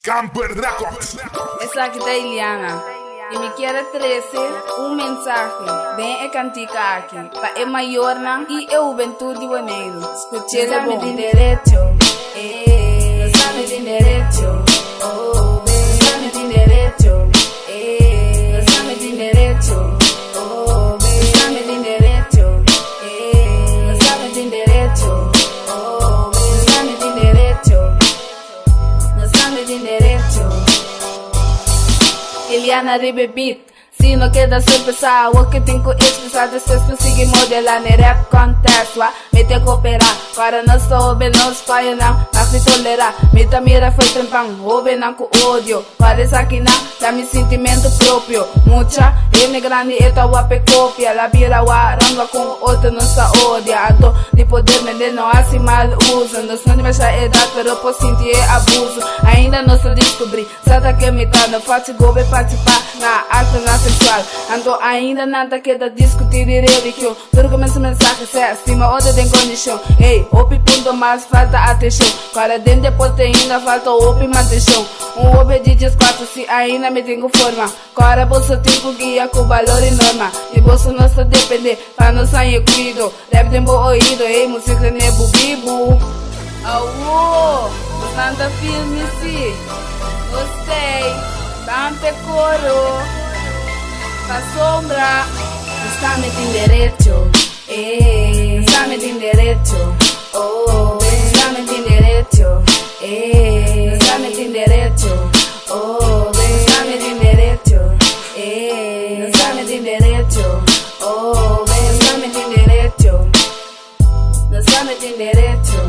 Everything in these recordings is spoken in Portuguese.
Camper Records. Essa aqui da Eliana. E me quer trazer mensagem. Vem e cantica aqui. Para é maior não e eu juventude boneiro. Escutei o bom. Tem direito. Nós estamos tem direito. Oh, nós estamos tem direito. Nós estamos tem direito. Oh, nós estamos tem direito. Nós estamos tem direito. Oh, nós estamos tem direito. Nós estamos tem direito. Eliana Ribe Beat. Se não quer dar surpresa, o que tem que expressar desses conseguir modelar, nem rap contest, me tem que cooperar, para não soube, não espalha não, mas me tolerar, me mira foi trempão, ouve não com ódio, parece que não, dá me sentimento próprio, mucha, ele grande, eta wape cópia, la vira wa, ranga com outro, não se odia, ato, de poder, me não assim mal uso, não sou de baixa idade, pero posso sentir abuso, ainda não se descobri, sabe que me tá, não faço gobe participar, na arte, na sexual. Ando ainda nada queda discutir e religião. Tudo começa a mensagem, se acima outra tem condição. Ei, opi ponto mais falta atenção. Para dentro depois ainda falta opi mantenção. Opi de 4 se ainda me tenho forma. Agora bolsa tipo guia com valor e norma. E bolsa não se depender, para não sair cuido. Rap tem bom ouído, ei, música nem bubibu. Aô, gostando da filme sim. Gostei, bampe coro. Pa sombra, estamos en derecho, estamos en derecho, oh, estamos en derecho, estamos en derecho, oh, estamos en derecho, estamos en derecho, oh, estamos en derecho, estamos en derecho.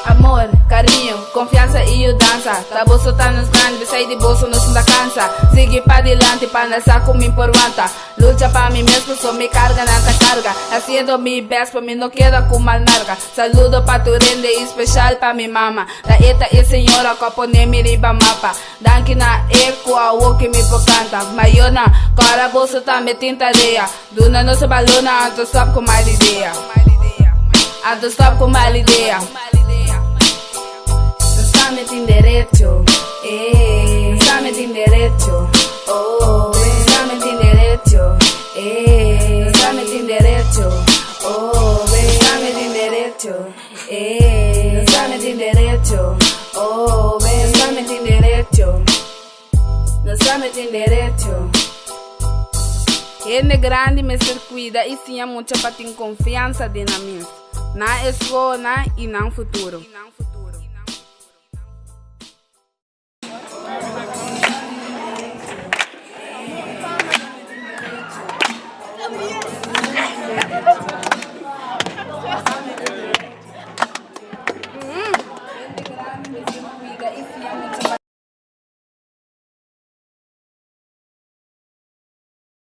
Amor, carinho, confiança e dança. Tá bolso tá nos grandes, sai de bolso não se dá cansa. Sigue para adelante para nascer com mim por vanta. Luta para mim mesmo, só me carga nada carga. Haciendo mi best para mim não queda com mal narga. Saludo para tu rende especial para mi mama. Da eta e senhora copo nem me riba mapa. Danke na eco a o que me canta. Maiona, cara bolso tá me tinta areia. Duna não se balona, ando stop com mal ideia. Ando stop com mal ideia. Estamos en derecho, estamos en derecho, oh, estamos en derecho, estamos en derecho, oh, estamos en derecho, estamos en derecho, oh, estamos en derecho, estamos en derecho. Ele grande me ser cuida e sim muita para ter confiança de na mim, na escola e na futuro.